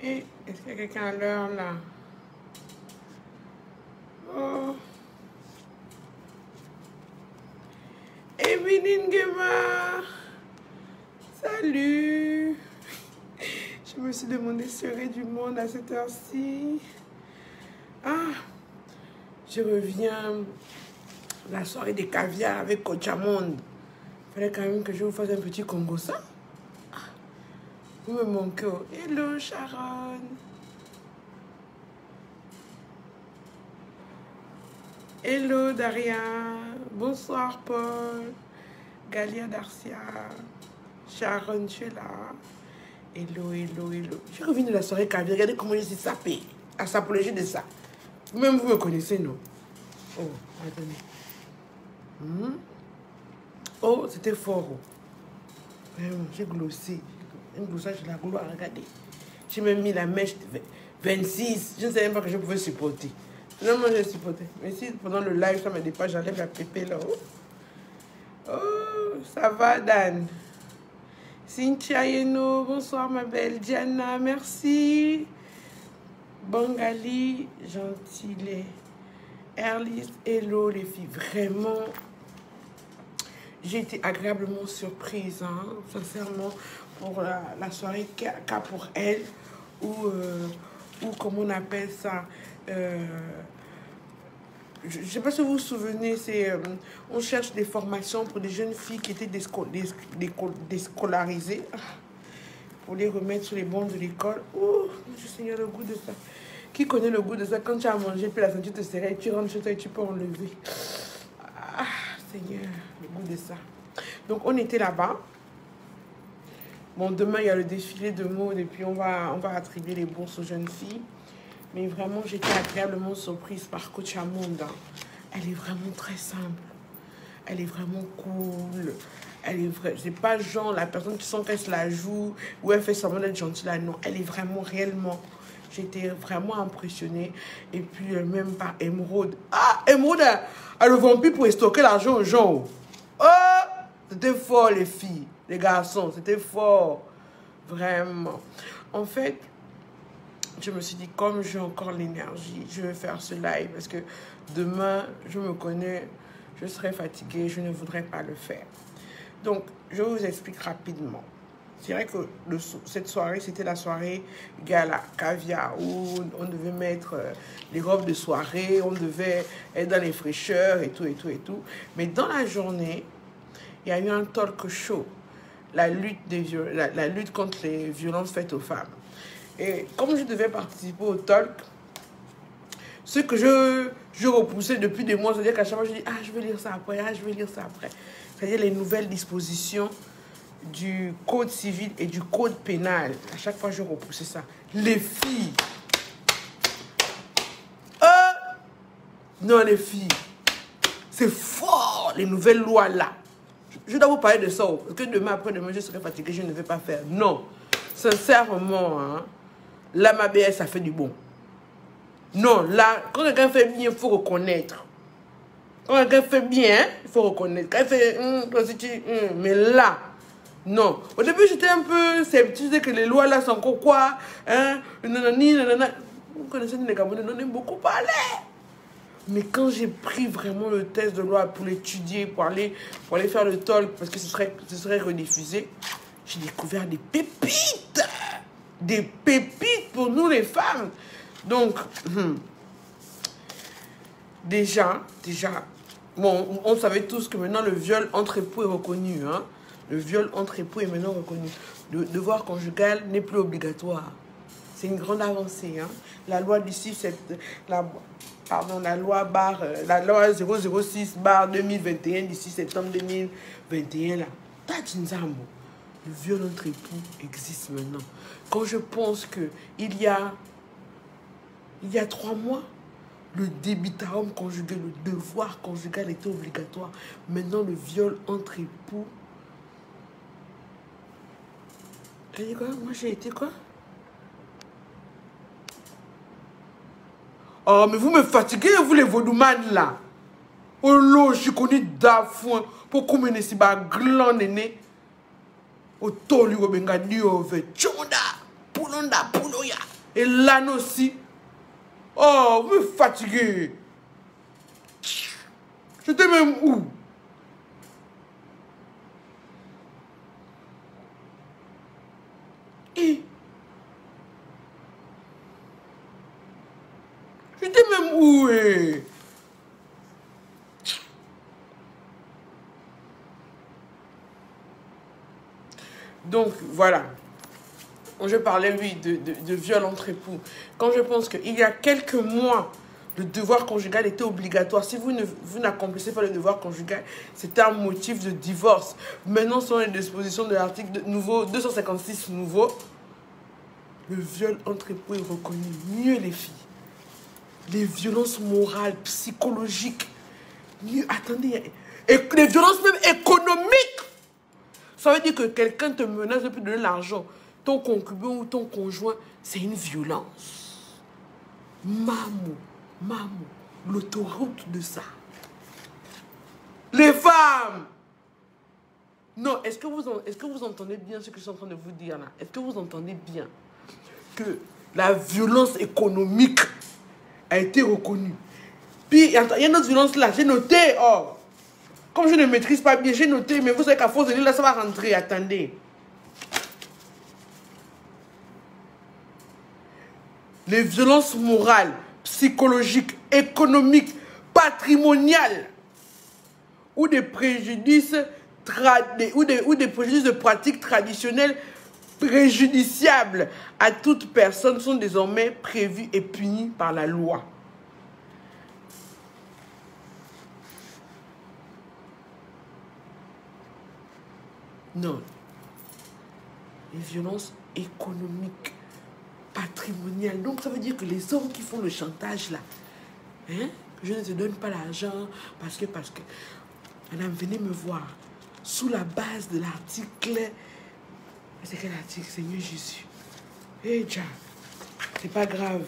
Et est-ce qu'il y a quelqu'un à l'heure là? Oh. Evelyne Guémard. Salut. Je me suis demandé serait du monde à cette heure-ci. Ah, je reviens la soirée des caviars avec Cochamonde. Il fallait quand même que je vous fasse un petit Congo ça. Ah, vous me manquez. Hello Sharon. Hello Daria. Bonsoir Paul. Galia Darcia. Sharon, tu es là. Hello, hello, hello. Je reviens de la soirée caviar. Regardez comment je suis sapée. À s'apologer de ça. Même vous me connaissez, non? Oh, attendez. Oh, c'était fort. Vraiment, j'ai glossé. Un glossage de la gloire, regardez. J'ai même mis la mèche de 26. Je ne savais même pas que je pouvais supporter. Finalement, j'ai supporté. Mais si pendant le live, ça me dépasse, j'enlève la pépé là-haut. Oh, ça va, Dan? Cynthia Yeno, bonsoir ma belle. Diana, merci. Bangali, Gentilé. Erlis, hello les filles. Vraiment, j'ai été agréablement surprise, hein, sincèrement, pour la soirée qu'a pour elle. Ou comment on appelle ça. Je ne sais pas si vous vous souvenez, on cherche des formations pour des jeunes filles qui étaient déscolarisées, pour les remettre sur les bancs de l'école. Oh, je saigne le goût de ça. Qui connaît le goût de ça? Quand tu as mangé, puis la ceinture te serrait, tu rentres chez toi et tu peux enlever. Ah, Seigneur, le goût de ça. Donc, on était là-bas. Bon, demain, il y a le défilé de mode et puis on va attribuer les bourses aux jeunes filles. Mais vraiment, j'étais agréablement surprise par Cochamonde. Elle est vraiment très simple. Elle est vraiment cool. Elle est vraie. C'est pas genre la personne qui sent qu'elle se la joue ou elle fait semblant d'être gentille là. Non, elle est vraiment réellement. J'étais vraiment impressionnée. Et puis, même par Émeraude. Ah, Émeraude a le vampire pour stocker l'argent aux gens. Oh, c'était fort, les filles, les garçons. C'était fort. Vraiment. En fait, je me suis dit, comme j'ai encore l'énergie, je vais faire ce live. Parce que demain, je me connais, je serai fatiguée, je ne voudrais pas le faire. Donc, je vous explique rapidement. C'est vrai que cette soirée, c'était la soirée gala, caviar, où on devait mettre les robes de soirée, on devait être dans les fraîcheurs et tout, et tout, et tout. Mais dans la journée, il y a eu un talk show, la lutte contre les violences faites aux femmes. Et comme je devais participer au talk, ce que je repoussais depuis des mois, c'est-à-dire qu'à chaque fois, je dis, ah, je vais lire ça après, ah, je vais lire ça après. C'est-à-dire les nouvelles dispositions du code civil et du code pénal. À chaque fois, je repoussais ça. Les filles. Non, les filles. C'est fort, les nouvelles lois là. Je dois vous parler de ça. Parce que demain, après-demain, je serai fatiguée, je ne vais pas faire. Non. Sincèrement, hein, là, ma BS, ça fait du bon. Non, là, quand quelqu'un fait bien, il faut reconnaître. Quand quelqu'un fait bien, il faut reconnaître. Quand il fait... mais là... Non. Au début, j'étais un peu sceptique. Je disais que les lois là sont encore quoi? Hein? Nanani, nanana. Vous connaissez les Gabonais, on aime beaucoup parler. Mais quand j'ai pris vraiment le test de loi pour l'étudier, pour aller faire le talk, parce que ce serait rediffusé, j'ai découvert des pépites. Des pépites pour nous les femmes. Donc, déjà, bon, on savait tous que maintenant le viol entre époux est reconnu, hein. Le viol entre époux est maintenant reconnu. Le devoir conjugal n'est plus obligatoire. C'est une grande avancée. Hein. La loi du 6, la loi 006/2021 du 6 septembre 2021 là. Le viol entre époux existe maintenant. Quand je pense que il y a 3 mois, le débitarum conjugal, le devoir conjugal était obligatoire. Maintenant, le viol entre époux. T'as dit quoi? Moi, j'ai été quoi? Oh, mais vous me fatiguez, vous les vaudoumanes là. Oh là, je suis connu d'affoin. Pour qu'on me si bas gland néné. Oh, tolu obenga diove. Chonda. Poulonda, pouloya. Et l'âne aussi. Oh, vous me fatiguez. J'étais même où? Et j'étais même où? Donc, voilà. Je parlais, oui, de viol entre époux. Quand je pense qu'il y a quelques mois, le devoir conjugal était obligatoire. Si vous n'accomplissez pas le devoir conjugal, c'était un motif de divorce. Maintenant, selon les dispositions de l'article nouveau 256 nouveau, le viol entre époux est reconnu. Mieux les filles. Les violences morales, psychologiques. Mieux, attendez. Et les violences même économiques. Ça veut dire que quelqu'un te menace de te donner l'argent. Ton concubin ou ton conjoint, c'est une violence. Maman, l'autoroute de ça. Les femmes. Non, est-ce que vous entendez bien ce que je suis en train de vous dire là? Est-ce que vous entendez bien que la violence économique a été reconnue? Puis, il y a une autre violence là, j'ai noté, oh. Comme je ne maîtrise pas bien, j'ai noté, mais vous savez qu'à force de lire là, ça va rentrer, attendez. Les violences morales, psychologiques, économiques, patrimoniales ou des préjudices de pratiques traditionnelles préjudiciables à toute personne sont désormais prévues et punies par la loi. Non. Les violences économiques, patrimoniales. Donc ça veut dire que les hommes qui font le chantage là, hein, je ne te donne pas l'argent parce que, madame, venez me voir. Sous la base de l'article, c'est quel article, Seigneur Jésus? Eh, déjà, c'est pas grave.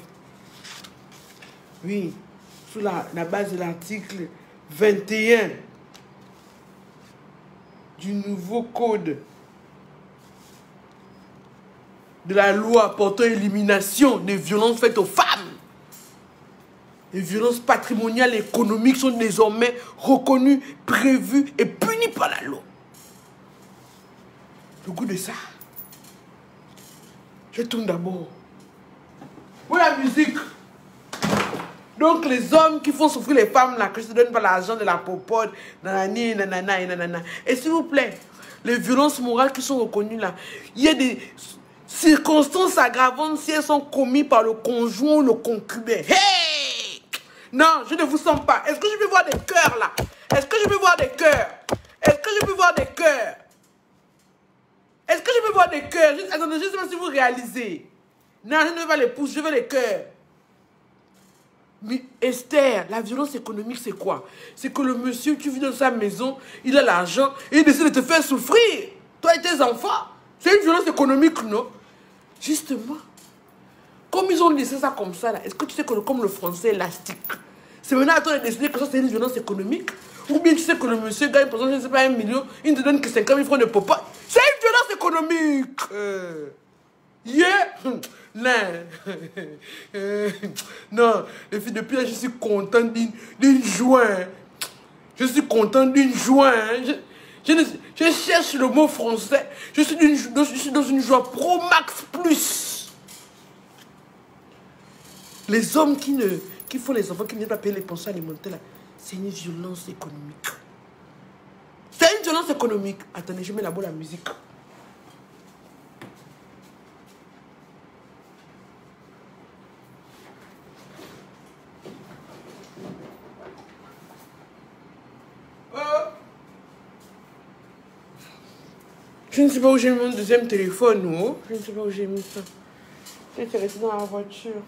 Oui, sous la base de l'article 21 du nouveau code de la loi portant élimination des violences faites aux femmes. Les violences patrimoniales et économiques sont désormais reconnues, prévues et punies par la loi. Le goût de ça. Je tourne d'abord. Où est la musique? Donc les hommes qui font souffrir les femmes là, que je ne te donne pas l'argent de la popote, nanani, nanana et nanana. Et s'il vous plaît, les violences morales qui sont reconnues là, il y a des circonstances aggravantes si elles sont commises par le conjoint ou le concubin. Hey! Non, je ne vous sens pas. Est-ce que je peux voir des cœurs là? Est-ce que je peux voir des cœurs? Est-ce que je peux voir des cœurs? Est-ce que je peux voir des cœurs? Attendez, je ne sais pas si vous réalisez. Non, je ne veux pas les pouces, je veux les cœurs. Mais Esther, la violence économique, c'est quoi? C'est que le monsieur, tu vis dans sa maison, il a l'argent et il décide de te faire souffrir. Toi et tes enfants. C'est une violence économique, non? Justement. Comme ils ont laissé ça comme ça, là, est-ce que tu sais que comme le français est élastique, c'est maintenant à toi de décider que ça c'est une violence économique? Ou bien tu sais que le monsieur gagne, par exemple, je ne sais pas, 1 million, il ne te donne que 50 000 francs de popote. C'est une violence économique. Yeah. Non, les filles, depuis là, je suis content d'une joie. Je suis content d'une joie. Je cherche le mot français. Je suis dans une joie pro max plus. Les hommes qui font les enfants, qui ne viennent pas payer les pensions alimentaires, là, c'est une violence économique. C'est une violence économique. Attendez, je mets là-bas la musique. Je ne sais pas où j'ai mis mon deuxième téléphone, ou je ne sais pas où j'ai mis ça. J'étais resté dans la voiture.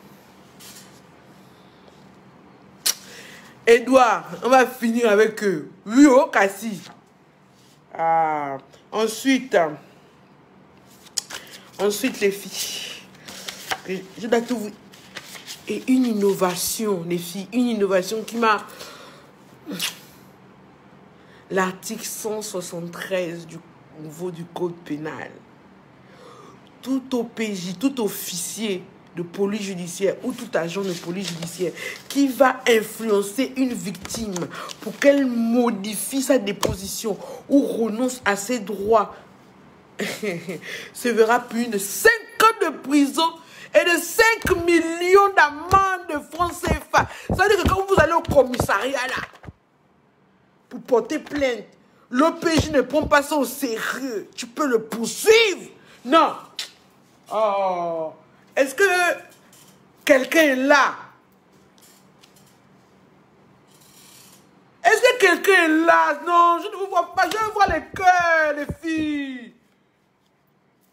Edouard, on va finir avec eux. Oui, oh, Cassie. Ensuite, les filles. Je dois tout vous... Et une innovation, les filles. Une innovation qui m'a... L'article 173 du niveau du code pénal. Tout OPJ, tout officier de police judiciaire ou tout agent de police judiciaire qui va influencer une victime pour qu'elle modifie sa déposition ou renonce à ses droits se verra puni de 5 ans de prison et de 5 millions d'amendes de francs CFA. Ça veut dire que quand vous allez au commissariat là, pour porter plainte, l'OPJ ne prend pas ça au sérieux. Tu peux le poursuivre. Non. Oh. Est-ce que quelqu'un est là? Est-ce que quelqu'un est là? Non, je ne vous vois pas. Je veux voir les cœurs, les filles.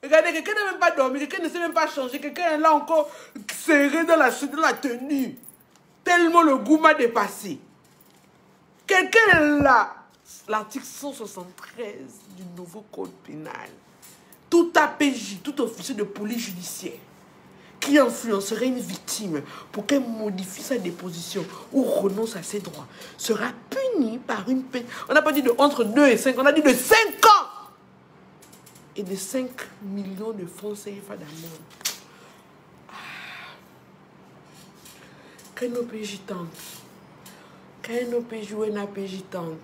Regardez, quelqu'un n'a même pas dormi, quelqu'un ne sait même pas changer, quelqu'un est là encore serré dans la tenue. Tellement le goût m'a dépassé. Quelqu'un est là. L'article 173 du nouveau code pénal. Tout APJ, tout officier de police judiciaire qui influencerait une victime pour qu'elle modifie sa déposition ou renonce à ses droits sera puni par une peine. On n'a pas dit de entre 2 et 5, on a dit de 5 ans et de 5 millions de francs CFA d'amende. Quand un OPJ tente, quand un OPJ ou un APJ tente,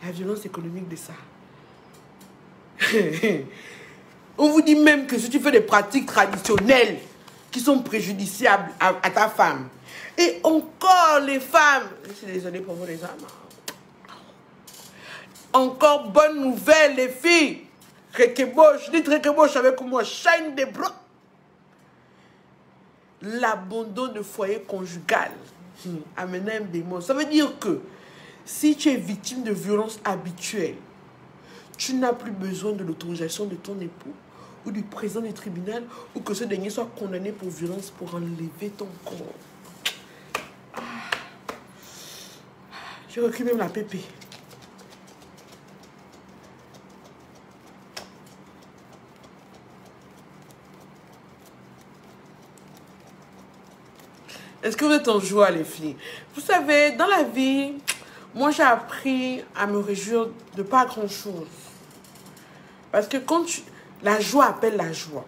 la violence économique de ça. On vous dit même que si tu fais des pratiques traditionnelles qui sont préjudiciables à ta femme, et encore les femmes, je suis désolée pour vous les hommes, encore bonne nouvelle les filles, Rekeboche, dites Rekeboche avec moi, shine des bras. L'abandon de foyer conjugal, amener un bémol, ça veut dire que si tu es victime de violences habituelles, tu n'as plus besoin de l'autorisation de ton époux ou du président du tribunal ou que ce dernier soit condamné pour violence pour enlever ton corps. J'ai recul même la pépé. Est-ce que vous êtes en joie, les filles? Vous savez, dans la vie, moi, j'ai appris à me réjouir de pas grand-chose. Parce que quand la joie appelle la joie,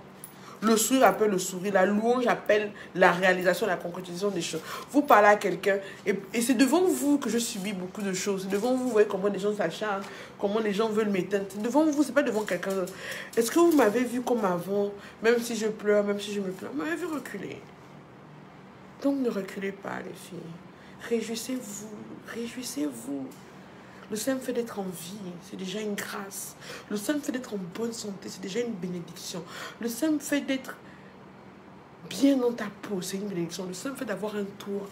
le sourire appelle le sourire, la louange appelle la réalisation, la concrétisation des choses. Vous parlez à quelqu'un et c'est devant vous que je subis beaucoup de choses. C'est devant vous, vous voyez comment les gens s'acharnent, comment les gens veulent m'éteindre. C'est devant vous, c'est pas devant quelqu'un d'autre. Est-ce que vous m'avez vu comme avant, même si je pleure, même si je me plains, vous m'avez vu reculer? Donc ne reculez pas, les filles. Réjouissez-vous, réjouissez-vous. Le simple fait d'être en vie, c'est déjà une grâce. Le simple fait d'être en bonne santé, c'est déjà une bénédiction. Le simple fait d'être bien dans ta peau, c'est une bénédiction. Le simple fait d'avoir un toit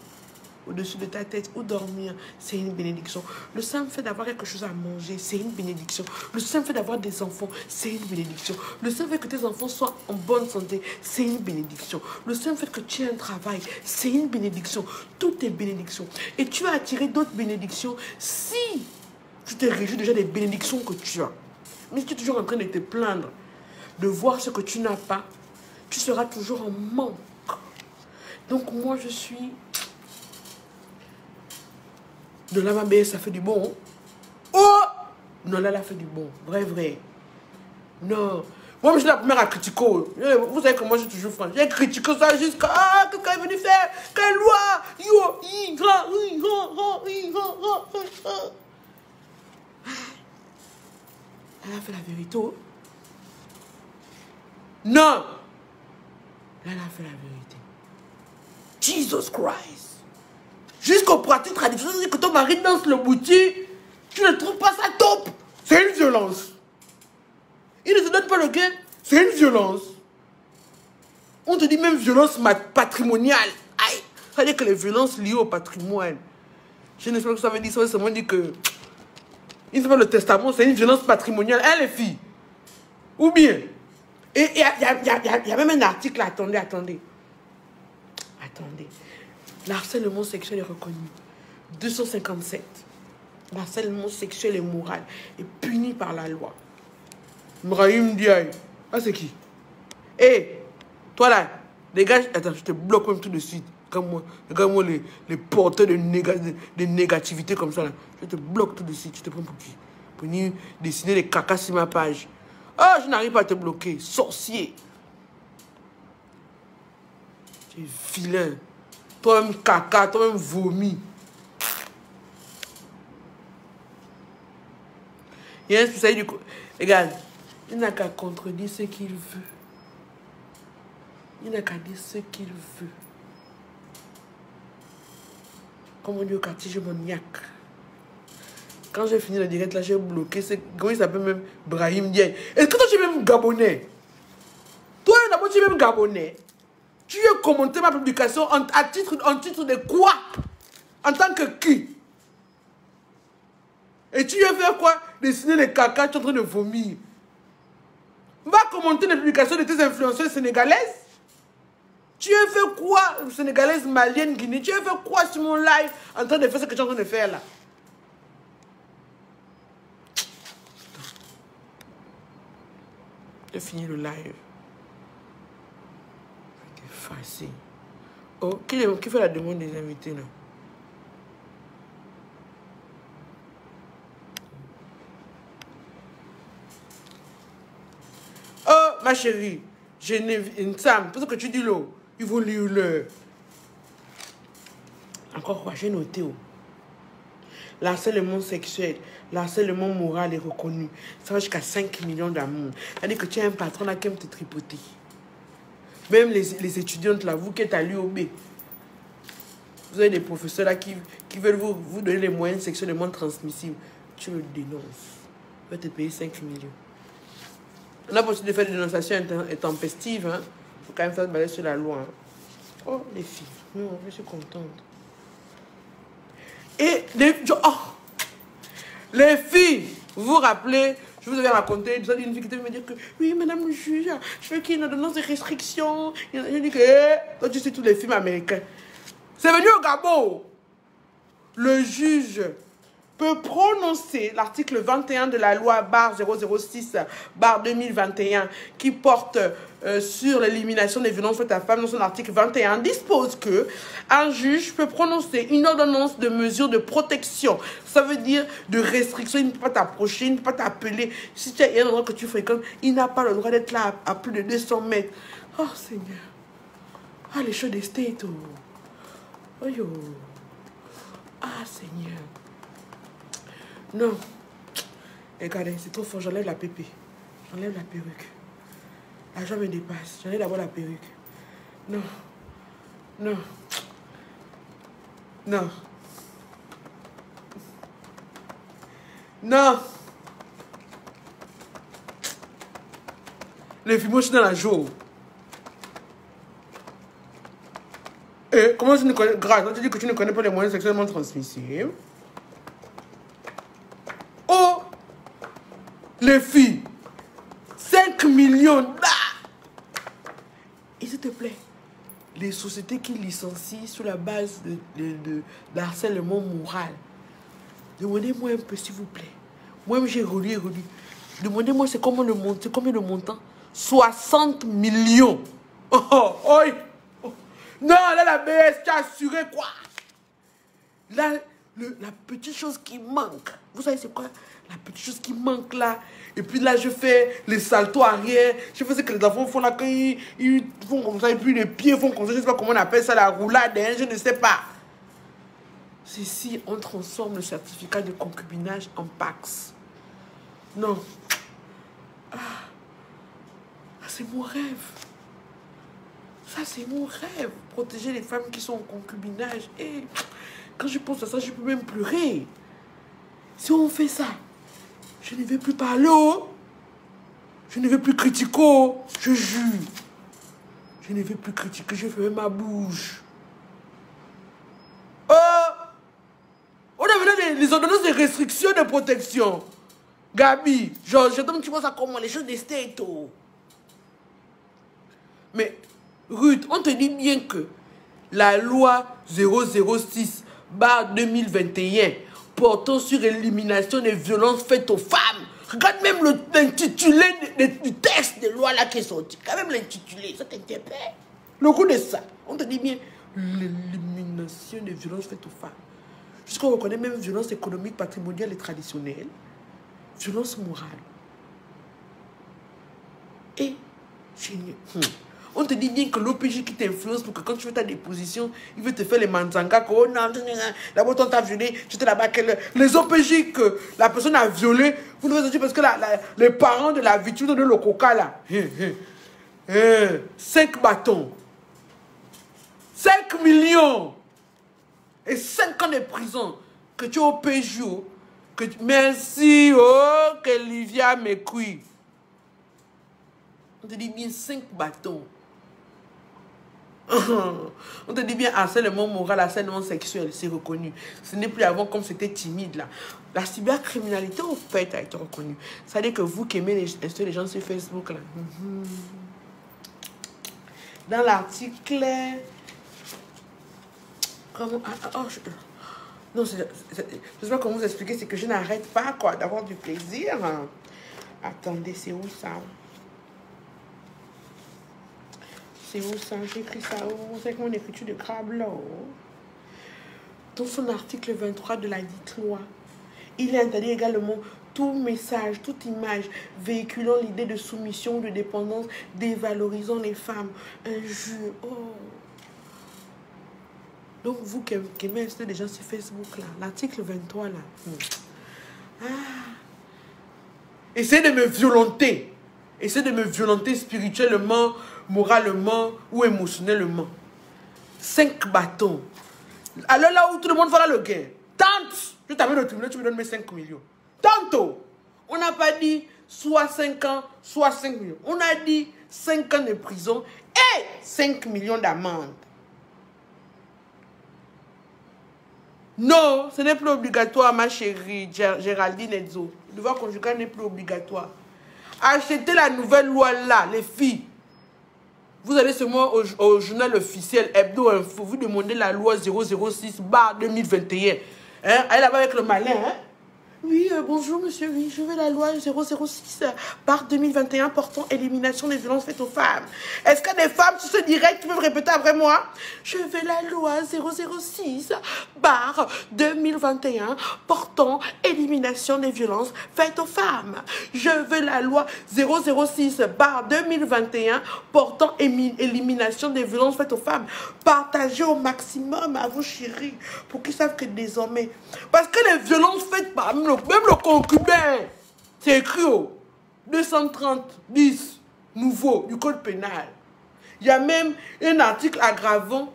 au-dessus de ta tête ou dormir, c'est une bénédiction. Le simple fait d'avoir quelque chose à manger, c'est une bénédiction. Le simple fait d'avoir des enfants, c'est une bénédiction. Le simple fait que tes enfants soient en bonne santé, c'est une bénédiction. Le simple fait que tu aies un travail, c'est une bénédiction. Tout est bénédiction. Et tu as attiré d'autres bénédictions si tu te réjouis déjà des bénédictions que tu as. Mais si tu es toujours en train de te plaindre, de voir ce que tu n'as pas, tu seras toujours en manque. Donc moi, je suis... De la mabé, ça fait du bon. Oh! Non, là, elle fait du bon. Vrai, vrai. Non. Moi, je suis la première à critiquer. Vous savez que moi, je suis toujours franc. J'ai critiqué ça jusqu'à... Ah, qu'est-ce qu'elle est venue faire? Quelle loi? Elle a fait la vérité. Non. Là, elle a fait la vérité. Jesus Christ. Jusqu'aux pratiques traditionnelles, que ton mari danse le bouti, tu ne trouves pas ça top. C'est une violence. Il ne te donne pas le gain, c'est une violence. On te dit même violence patrimoniale. Aïe, ça veut dire que les violences liées au patrimoine. Je ne sais pas ce que ça veut dire, ça veut seulement dire que... Il ne fait pas le testament, c'est une violence patrimoniale. Hein, les filles? Ou bien? Et il y a même un article, attendez. L'harcèlement sexuel est reconnu. 257. L'harcèlement sexuel et moral est puni par la loi. Brahim Diaye. Ah, c'est qui? Hé, toi là, dégage. Attends, je te bloque même tout de suite. Regarde-moi les porteurs de négativité comme ça là. Je te bloque tout de suite. Je te prends pour qui? Pour venir dessiner des cacas sur ma page. Ah, je n'arrive pas à te bloquer. Sorcier. Tu es vilain. Toi-même caca, toi-même vomi. Il y a un spécialiste du... Regarde, il n'a qu'à contredire ce qu'il veut. Il n'a qu'à dire ce qu'il veut. Comme on dit au quartier, j'ai mon niaque. Quand j'ai fini le direct, là, j'ai bloqué. Comment il s'appelle même Brahim Diaye. Est-ce que toi, tu es même Gabonais? Toi, d'abord, tu es même Gabonais. Tu as commenté ma publication en titre de quoi? En tant que qui? Et tu as fait quoi? Dessiner les caca, tu es en train de vomir. Va commenter les publications de tes influenceurs sénégalaises. Tu as fait quoi? Sénégalaise, malienne, Guinée. Tu as fait quoi sur mon live en train de faire ce que tu es en train de faire là? J'ai fini le live. C'est facile. Oh, qui fait la demande des invités là? Oh, ma chérie, une Sam, tout ce que tu dis là, ils vont lire le. Encore quoi, j'ai noté. Oh. L'harcèlement sexuel, l'harcèlement moral est reconnu. Ça va jusqu'à 5 millions d'amour. C'est-à-dire que tu as un patron là qui aime te tripoter. Même les étudiantes là, vous qui êtes à l'UOB, vous avez des professeurs là qui veulent vous donner les moyens sexuellement transmissibles. Tu le dénonces. Il va te payer 5 millions. On a possibilité de faire des dénonciations intempestives. Hein. Il faut quand même faire balayer sur la loi. Hein. Oh, les filles. Non, je suis contente. Et les filles, vous vous rappelez, je vous avais raconté l'histoire d'une fille qui devait me dire que oui, madame le juge, je veux qu'il y ait une ordonnance de restriction. Je dis que, toi tu sais tous les films américains. C'est venu au Gabon. Le juge peut prononcer l'article 21 de la loi /006/2021 qui porte sur l'élimination des violences faites à la femme. Dans son article 21 dispose que un juge peut prononcer une ordonnance de mesure de protection. Ça veut dire de restriction. Il ne peut pas t'approcher, il ne peut pas t'appeler. Si tu as un endroit que tu fréquentes, il n'a pas le droit d'être là à plus de 200 mètres. Oh Seigneur. Ah, les choses des States. Oh yo. Ah Seigneur. Non. Regardez, c'est trop fort. J'enlève la pépé. J'enlève la perruque. L'argent me dépasse. J'enlève d'abord la perruque. Non. Non. Non. Non. Les filles, moi je suis dans la joue. Et comment tu ne connais... Grâce, tu dis que tu ne connais pas les moyens sexuellement transmissibles. Oh, les filles, 5 millions. Et s'il te plaît, les sociétés qui licencient sur la base de harcèlement moral, demandez-moi un peu s'il vous plaît. Moi-même j'ai relu. Demandez-moi c'est combien le montant? 60 millions. Oh. Non, là la BS, tu as assuré quoi? Là, la petite chose qui manque. Vous savez c'est quoi? La petite chose qui manque là. Et puis là, je fais les saltos arrière. Je fais ce que les enfants font là quand ils font comme ça. Et puis les pieds font comme ça. Je ne sais pas comment on appelle ça, la roulade. Hein, je ne sais pas. C'est si on transforme le certificat de concubinage en Pax. Non. Ah, c'est mon rêve. Ça, c'est mon rêve. Protéger les femmes qui sont en concubinage. Et quand je pense à ça, je peux même pleurer. Si on fait ça, je ne vais plus parler. Je ne vais plus critiquer. Je jure. Je ne vais plus critiquer. Je ferai ma bouche. On a maintenant les ordonnances de restriction de protection. Gabi, je donne, tu vois ça comment les choses des States. Mais, Ruth, on te dit bien que la loi 006/2021 portant sur l'élimination des violences faites aux femmes, regarde même l'intitulé du texte de loi là qui est sorti. Quand même l'intitulé, ça t'interpelle. Le coup de ça, on te dit bien l'élimination des violences faites aux femmes. Jusqu'on reconnaît même violence économique, patrimoniale et traditionnelle, violence morale. Et On te dit bien que l'OPJ qui t'influence pour que quand tu fais ta déposition, il veut te faire les manzangas. Que, oh non, d'abord on t'a violé, j'étais là-bas. Les OPJ que la personne a violé, vous devez dire parce que les parents de la victime de le coca là. 5 bâtons. 5 millions. Et 5 ans de prison. Que tu es au OPJ. Merci, oh, que Livia me cuit. On te dit bien 5 bâtons. On te dit bien harcèlement moral, harcèlement sexuel, c'est reconnu. Ce n'est plus avant comme c'était timide là. La cybercriminalité au fait a été reconnue. Ça veut dire que vous qui aimez les gens sur Facebook là. Dans l'article... Comment... Non, je ne sais pas comment vous expliquer, c'est que je n'arrête pas quoi d'avoir du plaisir. Attendez, c'est où ça? C'est où ça? J'ai écrit ça où? C'est avec mon écriture de crabe là. Dans son article 23 de la dite loi, il est interdit également tout message, toute image véhiculant l'idée de soumission ou de dépendance, dévalorisant les femmes, injure. Oh. Donc vous qui aimez insulter des gens sur Facebook là, l'article 23 là. Essayez de me violenter. Essayez de me violenter spirituellement, moralement ou émotionnellement. 5 bâtons. Alors là où tout le monde fera le gain. Tante, je t'amène au tribunal, tu me donnes mes 5 millions. Tantôt, on n'a pas dit soit 5 ans, soit 5 millions. On a dit 5 ans de prison et 5 millions d'amende. Non, ce n'est plus obligatoire, ma chérie Géraldine Edzo. Le devoir conjugal n'est plus obligatoire. Achetez la nouvelle loi là, les filles. Vous allez seulement au journal officiel Hebdo Info, vous demandez la loi 006/2021. Hein? Allez là-bas avec le malin. Hein? Oui, bonjour monsieur, oui, je veux la loi 006/2021 portant élimination des violences faites aux femmes. Est-ce que des femmes sur ce direct peuvent répéter après moi? Je veux la loi 006/2021 portant élimination des violences faites aux femmes. Je veux la loi 006/2021 portant élimination des violences faites aux femmes. Partagez au maximum à vos chéris pour qu'ils savent que désormais, parce que les violences faites par même le concubin, c'est écrit au 230-10 nouveau du code pénal. Il y a même un article aggravant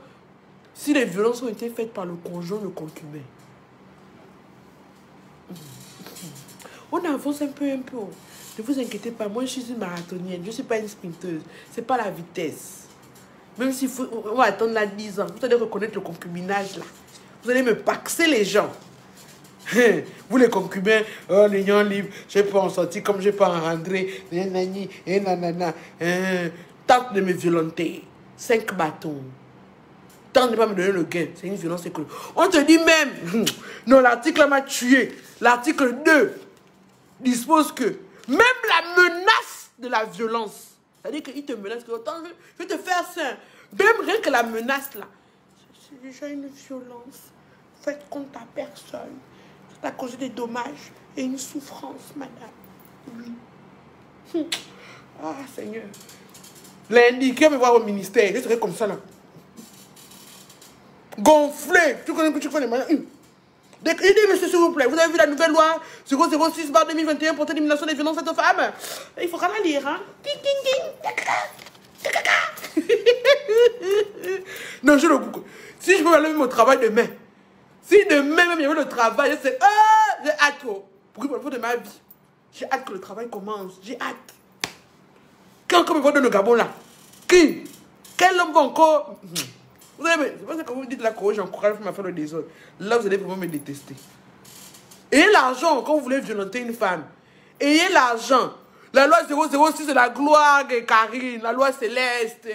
si les violences ont été faites par le conjoint, le concubin. On avance un peu. Ne vous inquiétez pas, moi je suis une marathonienne, je ne suis pas une sprinteuse. Ce n'est pas la vitesse. Même s'il faut, on va attendre là 10 ans, vous allez reconnaître le concubinage là. Vous allez me paxer les gens. Vous les concubins, oh les gens libres, je n'ai pas en sortir comme je n'ai pas en rentrer. Tente de me violenter. 5 bâtons. Tente de ne pas me donner le gain. C'est une violence économique. On te dit même, non, l'article m'a tué. L'article 2 dispose que même la menace de la violence, c'est-à-dire qu'il te menace, que je vais te faire ça. Même rien que la menace là, c'est déjà une violence faite contre ta personne. Ça a causé des dommages et une souffrance, madame. Oui. Ah, Seigneur. Lundi, qui va me voir au ministère, je serai comme ça là. Gonflé. Tu connais les manières. Il dit, monsieur, s'il vous plaît, vous avez vu la nouvelle loi 006/2021 pour l'élimination des violences faites aux femmes? Il faudra la lire, hein. Non, je le coupe. Si je peux aller mon travail demain, si demain même il y avait le travail, c'est j'ai hâte pour de ma vie. J'ai hâte que le travail commence. J'ai hâte. Quand me voit dans le Gabon là? Qui? Quel homme va encore? Vous savez, c'est pas ça que vous dites là que j'encourage ma faire le désordre. Là, vous allez vraiment me détester. Ayez l'argent quand vous voulez violenter une femme. Ayez l'argent. La loi 006 c'est la gloire, Karine. La loi céleste.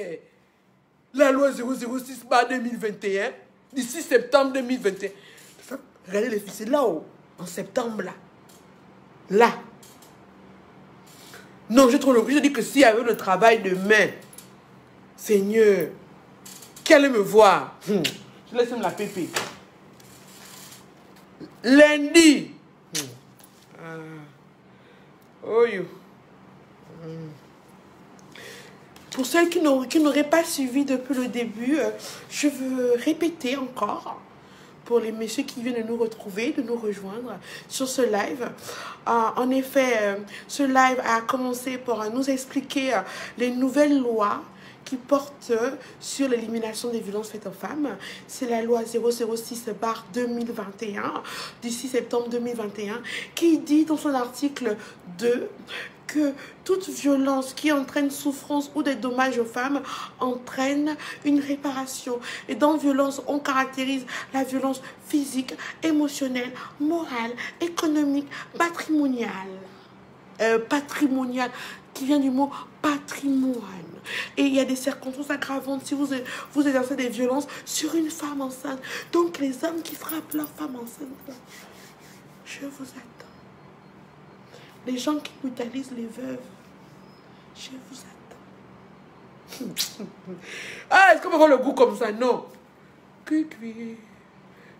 La loi 006/2021. D'ici septembre 2021. Regardez les filles, c'est là-haut. En septembre, là. Là. Non, je dis que s'il y avait le travail demain, Seigneur, qui allait me voir? Je laisse me la pépé. Lundi. Oh yo. Pour celles qui n'auraient pas suivi depuis le début, je veux répéter encore pour les messieurs qui viennent de nous retrouver, de nous rejoindre sur ce live. En effet, ce live a commencé pour nous expliquer les nouvelles lois qui porte sur l'élimination des violences faites aux femmes. C'est la loi 006/2021 du 6 septembre 2021 qui dit dans son article 2 que toute violence qui entraîne souffrance ou des dommages aux femmes entraîne une réparation. Et dans violence, on caractérise la violence physique, émotionnelle, morale, économique, patrimoniale. Patrimoniale, qui vient du mot patrimoine. Et il y a des circonstances aggravantes si vous exercez des violences sur une femme enceinte. Donc les hommes qui frappent leur femme enceinte, je vous attends. Les gens qui brutalisent les veuves, je vous attends. Ah, est-ce qu'on va voir le goût comme ça? Non. Cui-cui.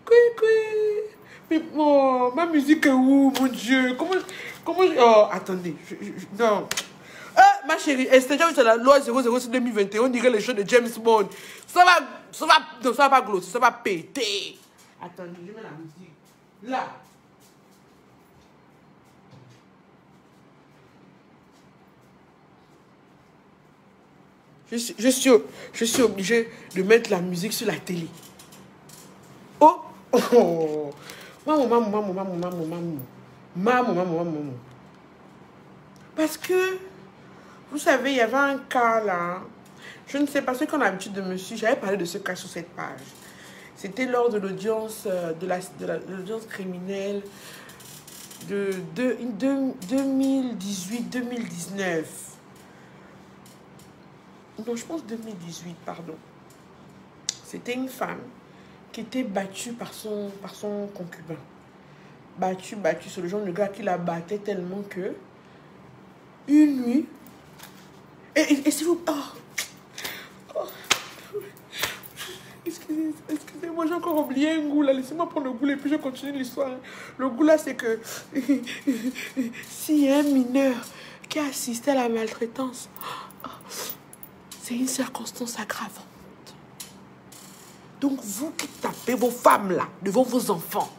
Cui-cui. Mais bon, ma musique est où, mon Dieu? Comment oh, attendez. Non. Ah, ma chérie, c'est déjà la loi 006/2021. On dirait les choses de James Bond. Non, ça va pas glosser, ça va péter. Attendez, je mets la musique. Là. Je suis obligée de mettre la musique sur la télé. Oh, oh. Maman. Parce que, vous savez, il y avait un cas là. Je ne sais pas, ceux qui ont l'habitude de me suivre, j'avais parlé de ce cas sur cette page. C'était lors de l'audience l'audience criminelle de 2018-2019. Non, je pense 2018, pardon. C'était une femme qui était battue par son concubin. Battue, c'est le genre de gars qui la battait tellement que une nuit, et si vous... Excusez-moi, j'ai encore oublié un goût là. Laissez-moi prendre le goût et puis je continue l'histoire. Le goût là, c'est que s'il y a un mineur qui a assisté à la maltraitance, c'est une circonstance aggravante. Donc vous qui tapez vos femmes là, devant vos enfants,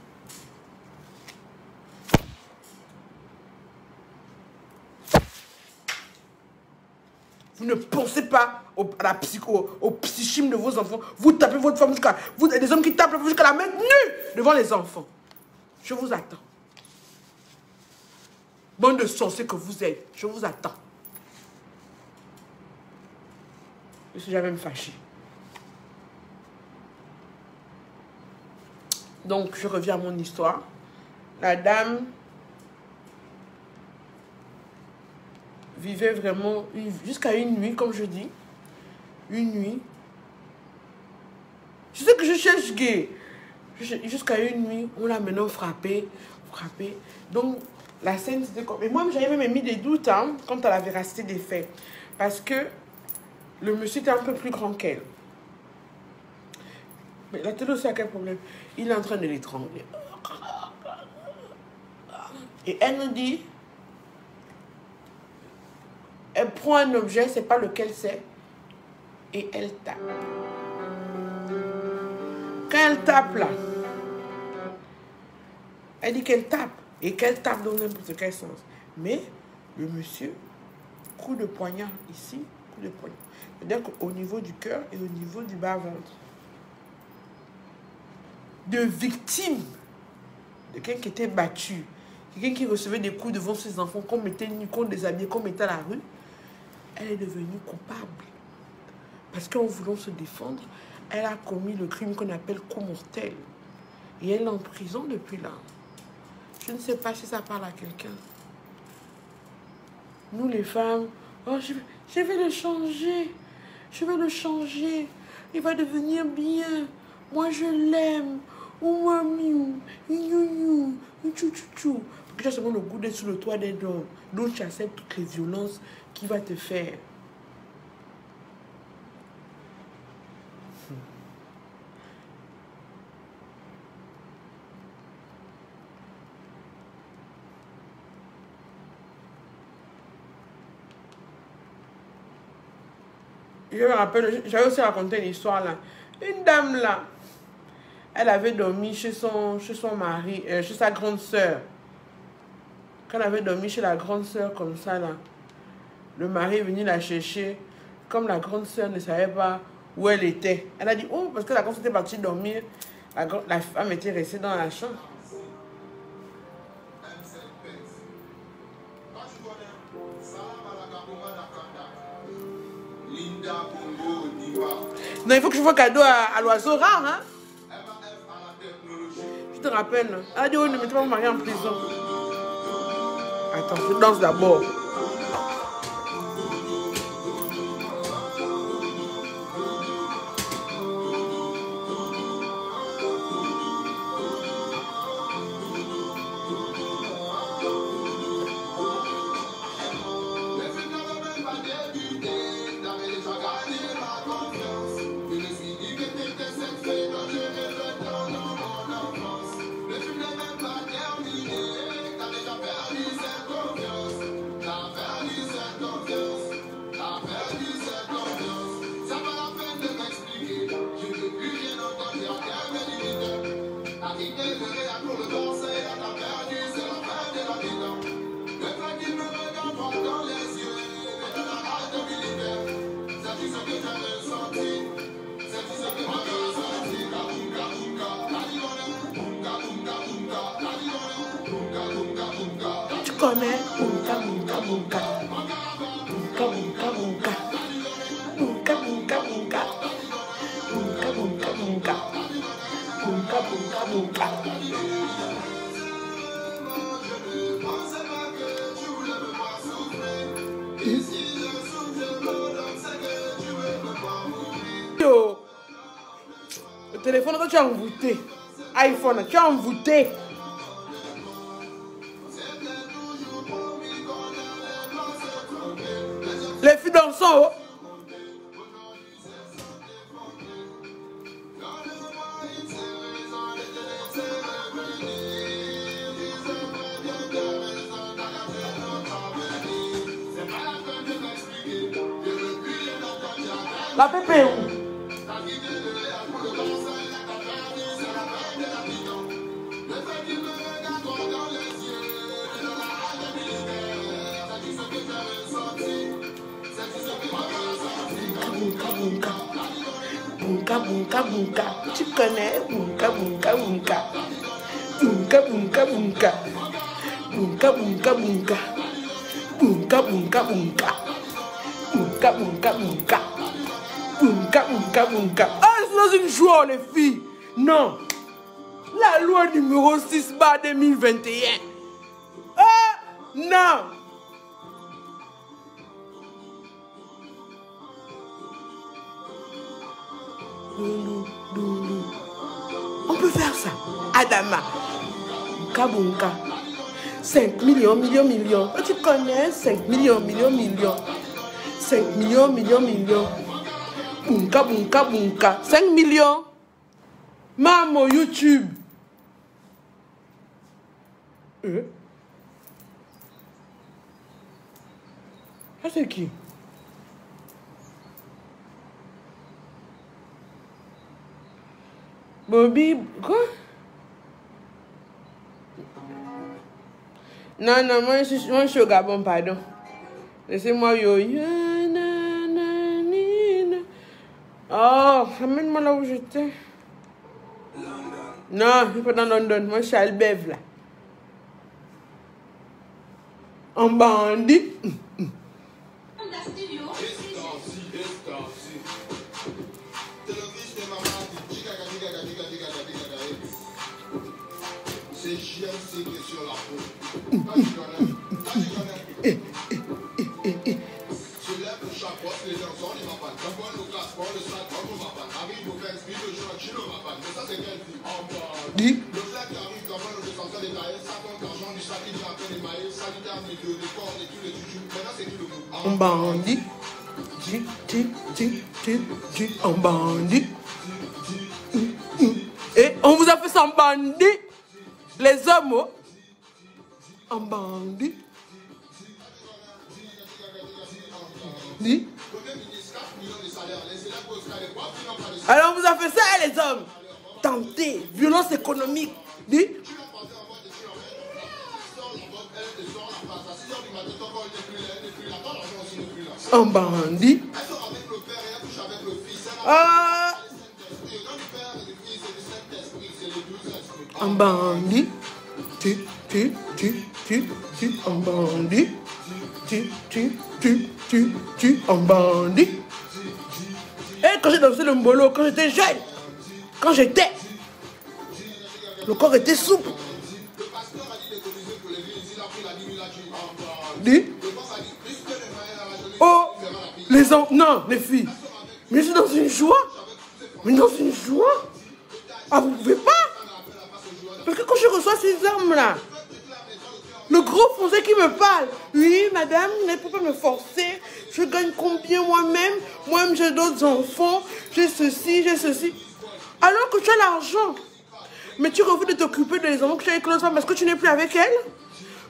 vous ne pensez pas au psychisme de vos enfants. Vous tapez votre femme jusqu'à... Vous êtes des hommes qui tapent jusqu'à la mettre nue devant les enfants. Je vous attends. Bande de sorciers que vous êtes, je vous attends. Je suis jamais fâchée. Donc, je reviens à mon histoire. La dame vivait vraiment jusqu'à une nuit, comme je dis. Une nuit. Je sais que je cherche gay. Jusqu'à une nuit, on l'a maintenant frappé. Donc, la scène, c'était comme... Et moi, j'avais même mis des doutes quant à la véracité des faits. Parce que le monsieur était un peu plus grand qu'elle. Mais la télé aussi a quel problème? Il est en train de l'étrangler. Et elle nous dit... Elle prend un objet, c'est pas lequel c'est, et elle tape. Quand elle tape là, elle dit qu'elle tape, et qu'elle tape dans n'importe quel sens. Mais le monsieur, coup de poignard ici, coup de poignard. C'est-à-dire qu'au niveau du cœur et au niveau du bas-ventre. De victime, de quelqu'un qui était battu, quelqu'un qui recevait des coups devant ses enfants, qu'on mettait nu, qu'on déshabillait, qu'on mettait à la rue, elle est devenue coupable. Parce qu'en voulant se défendre, elle a commis le crime qu'on appelle coup mortel. Et elle est en prison depuis là. Je ne sais pas si ça parle à quelqu'un. Nous les femmes, oh, je vais le changer. Je vais le changer. Il va devenir bien. Moi je l'aime. Ou moi miou. Chou chou chou. Parce que tu as seulement le goût d'être sur le toit des hommes. Donc tu acceptes toutes les violences qu'il va te faire. Je me rappelle, j'avais aussi raconté une histoire là. Une dame là, elle avait dormi chez son mari, chez sa grande sœur. Quand elle avait dormi chez la grande sœur comme ça là, le mari est venu la chercher. Comme la grande sœur ne savait pas où elle était, elle a dit, oh, parce que la grande sœur était partie dormir, la femme était restée dans la chambre. Non, il faut que je fasse cadeau à l'oiseau rare, hein. Je te rappelle. Elle a dit, oh, ne mettez pas mon mari en prison. Attends, je danse d'abord. Tu connais? Bunka, bunka, bunka. Bunka, bunka, bunka. Bunka, bunka, bunka. Bunka, bunka, bunka. Bunka, bunka, bunka. Yo, le téléphone, quand tu as envoûté, iPhone, tu as envoûté. Les filles dansent en haut. La pépé est où? Bunka, bunka, bunka, bunka. Tu connais? Bunka, bunka, bunka. Bunka, bunka, bunka. Bunka, bunka, bunka. Bunka, bunka, bunka. Bunka, bunka, bunka. Bunka, bunka, bunka. Ah, c'est dans une joie, les filles. Non. La loi numéro 6/2021. Ah, non. On peut faire ça. Adama. Bunka, bunka. 5 millions, millions, millions. Tu connais 5 millions, millions, millions. 5 millions, millions, millions. Bunka, bunka, bunka. 5 millions. Maman, YouTube. Ça, c'est qui? Bobby, quoi? Non, non, moi je suis au Gabon, pardon. Laissez-moi yo. Oh, amène-moi là où j'étais. Non, je suis pas dans London. Moi, je suis à Albev, là. En bandit. C'est GMC sur la peau. Se lève le chapeau, les enfants, les mapas. D'abord le classement, le sac, on va pas. Arrive au 15 000, le jour, tu ne vas pas. Mais ça, c'est quel film? Le flag qui arrive, comme on le descend des tailles, ça compte l'argent du sac, il va faire des mailles, sanitaire, milieu, les corps, et tous les tutus. Maintenant, c'est qui le mot? En bandit. En bandit. Et on vous a fait ça en bandit. Les hommes, oh. En bandit. Dit. Alors on vous a fait ça, hein, les hommes. Tenter, violence économique. Dis. Un bandit. Un bandit. Un bandit. Un bandit. Et quand j'ai dansé le mbolo, quand j'étais jeune, le corps était souple. Dis. Oh, les hommes, non, les filles. Mais je suis dans une joie. Mais dans une joie. Ah, vous pouvez pas. Parce que quand je reçois ces hommes-là, le gros français qui me parle, oui, madame, vous n'allez pas me forcer. Je gagne combien moi-même? Moi-même, j'ai d'autres enfants. J'ai ceci, j'ai ceci. Alors que tu as l'argent. Mais tu refuses de t'occuper des enfants que tu as avec l'autre femme parce que tu n'es plus avec elle.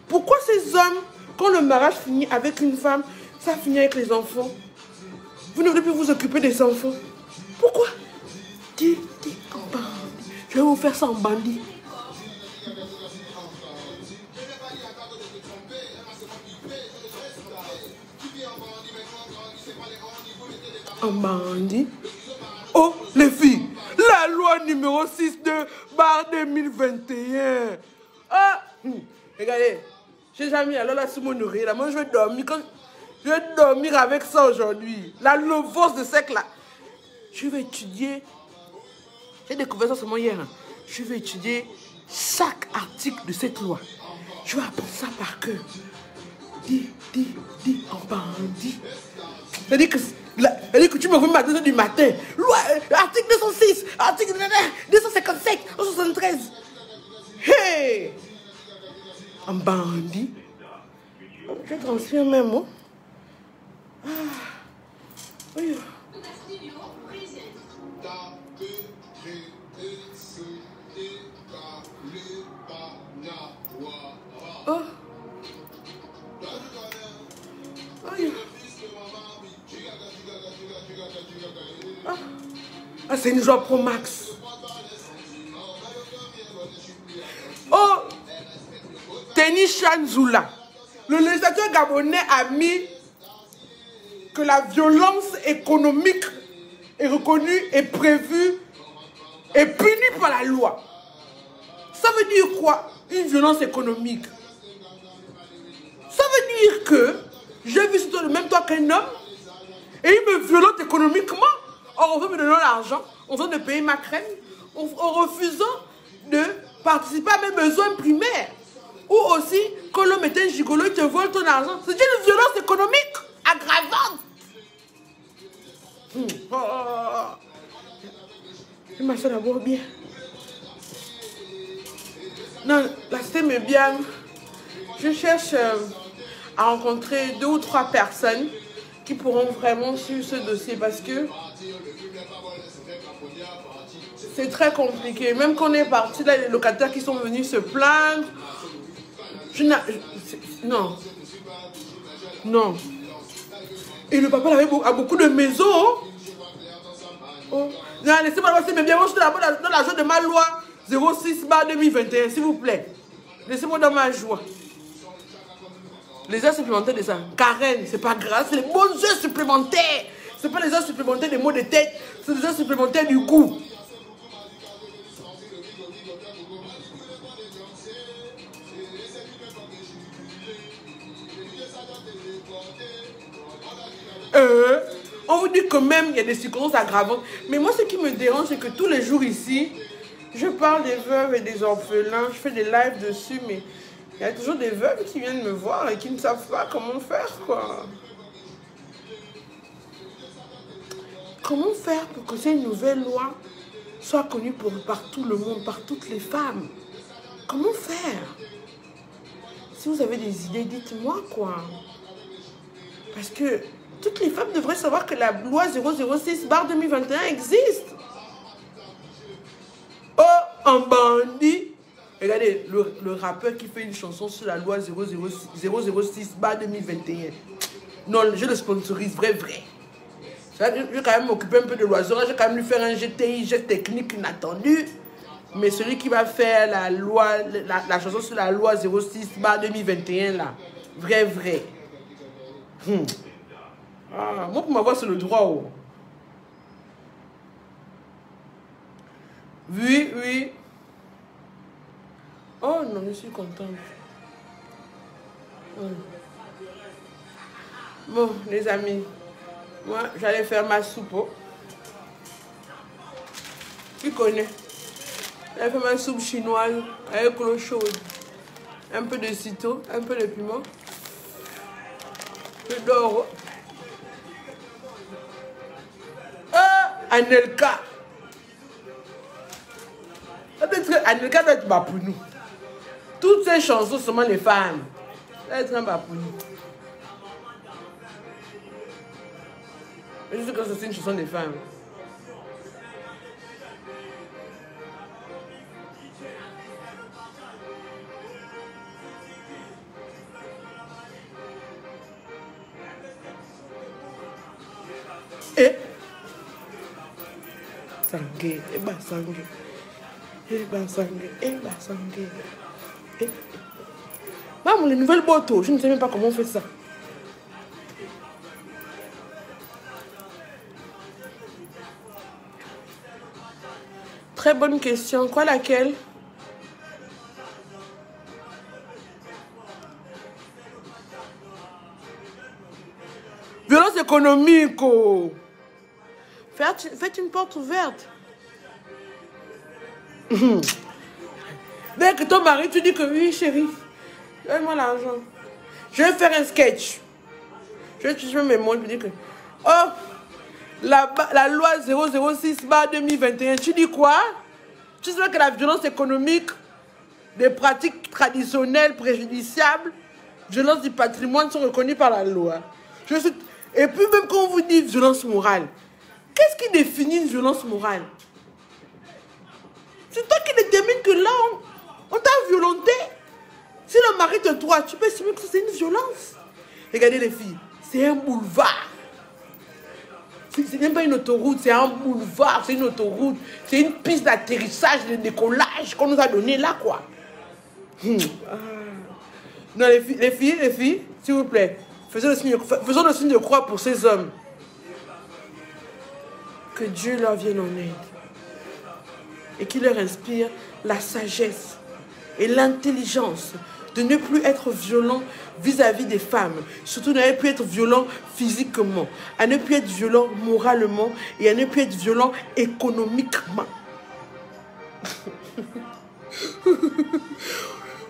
Pourquoi ces hommes, quand le mariage finit avec une femme, ça finit avec les enfants? Vous ne voulez plus vous occuper des enfants. Pourquoi? Dis, en bandit. Je vais vous faire ça en bandit. En bandit. Oh, les filles, la loi numéro 6/2021. Ah, regardez, j'ai jamais alors là sur mon oreille. Là, moi, je vais dormir. Je vais dormir avec ça aujourd'hui. La lovose de sec là. Je vais étudier. J'ai découvert ça seulement hier. Hein. Je vais étudier chaque article de cette loi. Je vais apprendre ça par cœur. Dis, en bandit. C'est-à-dire que tu me vois à 2h du matin. Loi, article 206, article 257, 273. Hey! En bandit. Je transfère même, hein? Ah. Oui. Oh. Oui. Ah, c'est une joie pro max. Oh, Teni Chanzoula, le législateur gabonais a mis que la violence économique est reconnue, est prévue, est punie par la loi. Ça veut dire quoi, une violence économique? Ça veut dire que j'ai vu sur le même toit qu'un homme et il me violente économiquement. Or, on veut me donner l'argent, on veut me payer ma crème, en refusant de participer à mes besoins primaires. Ou aussi, quand l'homme est un gigolo, il te vole ton argent. C'est une violence économique aggravante. Je m'assure d'abord bien. Non, la système est bien. Je cherche à rencontrer 2 ou 3 personnes qui pourront vraiment suivre ce dossier parce que c'est très compliqué. Même quand on est parti, là, les locataires qui sont venus se plaindre. Non. Et le papa avait beaucoup de maisons. Oh. Non, laissez-moi passer, mais bien, moi je suis là-bas dans la joie de ma loi 06/2021, s'il vous plaît. Laissez-moi dans ma joie. Les heures supplémentaires de ça. Karen, c'est pas grave, c'est les bonnes heures supplémentaires. C'est pas les heures supplémentaires des maux de tête, c'est les heures supplémentaires du goût. On vous dit que même il y a des circonstances aggravantes. Mais moi, ce qui me dérange, c'est que tous les jours ici, je parle des veuves et des orphelins. Je fais des lives dessus, mais il y a toujours des veuves qui viennent me voir et qui ne savent pas comment faire, quoi. Comment faire pour que cette nouvelle loi soit connue par tout le monde, par toutes les femmes? Comment faire? Si vous avez des idées, dites-moi, quoi. Parce que toutes les femmes devraient savoir que la loi 006/2021 existe. Oh, un bandit. Regardez, le rappeur qui fait une chanson sur la loi 006/2021. Non, je le sponsorise, vrai. Je vais quand même m'occuper un peu de l'oiseau. Je vais quand même lui faire un GTI, jet technique inattendu. Mais celui qui va faire la loi, la chanson sur la loi 06/2021, là. Vrai. Ah, moi, pour m'avoir sur le droit. Oh. Oui. Oh non, je suis contente. Bon, les amis, moi, j'allais faire ma soupe. Oh. Qui connaît? J'allais faire ma soupe chinoise avec l'eau chaude. Un peu de citron, un peu de piment. Je dors. Anelka. Anelka doit être bas pour nous. Toutes ces chansons, seulement les femmes. Ça doit être un bas pour nous. Je sais que c'est une chanson des femmes. Et Sangue, Maman, les nouvelles motos, je ne sais même pas comment on fait ça. Très bonne question. Quoi, laquelle? Violence économique. Oh. Faites une porte ouverte. Dès que ton mari, tu dis que oui, chérie, donne-moi l'argent. Je vais faire un sketch. Je vais mes mots, je dis que... Oh, la loi 006/2021, tu dis quoi? Tu sais que la violence économique, des pratiques traditionnelles préjudiciables, violence du patrimoine sont reconnues par la loi. Et puis même quand on vous dit violence morale, qu'est-ce qui définit une violence morale? C'est toi qui détermine que là, on t'a violenté. Si le mari te doit, tu peux estimer que c'est une violence. Regardez les filles, c'est un boulevard. C'est même pas une autoroute, c'est un boulevard, c'est une autoroute. C'est une piste d'atterrissage, de décollage qu'on nous a donné là, quoi. Non, les filles, s'il vous plaît, faisons le signe de croix pour ces hommes. Que Dieu leur vienne en aide. Et qu'il leur inspire la sagesse et l'intelligence de ne plus être violent vis-à-vis des femmes. Surtout de ne plus être violent physiquement, à ne plus être violent moralement et à ne plus être violent économiquement.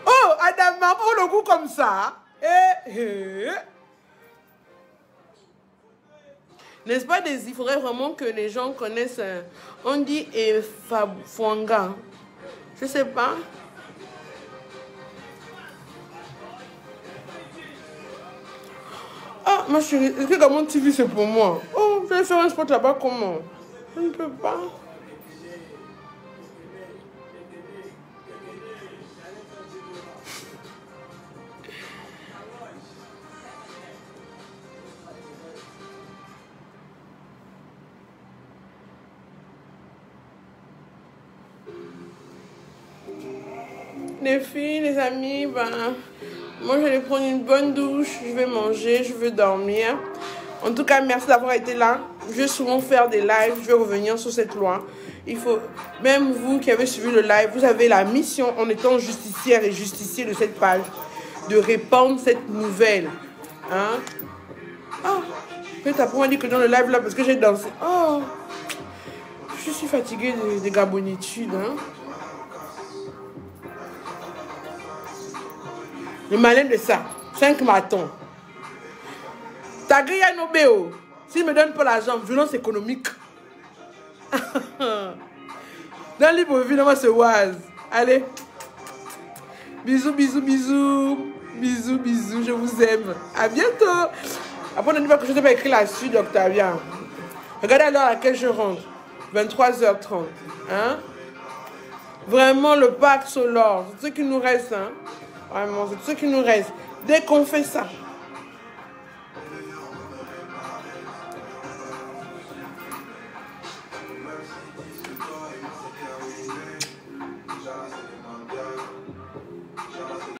Oh, Adama, pour le coup comme ça. N'est-ce pas, il faudrait vraiment que les gens connaissent... on dit Fabouanga. Je sais pas. Ah, ma chérie, est-ce que Gamon TV c'est pour moi? Oh, je vais faire un spot là-bas, comment? Je ne peux pas. Les filles, les amis, ben, moi je vais prendre une bonne douche, je vais manger, je veux dormir. En tout cas, merci d'avoir été là. Je vais souvent faire des lives, je vais revenir sur cette loi. Il faut, même vous qui avez suivi le live, vous avez la mission, en étant justicière et justicier de cette page, de répandre cette nouvelle. Hein? Oh, peut-être après on m'a dit que dans le live là, parce que j'ai dansé. Oh, je suis fatiguée des gabonitudes. Hein? Le malin de ça, 5 matons. Ta grille à Nobéo, s'il me donne pas l'argent, violence économique. Dans Libreville, moi c'est Oise. Allez. Bisous, bisous, bisous. Bisous, bisous, je vous aime. À bientôt. Après, on ne dit pas que je n'ai pas écrit la suite d'Octavien. Regardez à l'heure à laquelle je rentre. 23h30. Hein? Vraiment, le pack Solor. C'est ce qui nous reste. Hein? Vraiment, c'est ce qui nous reste. Dès qu'on fait ça,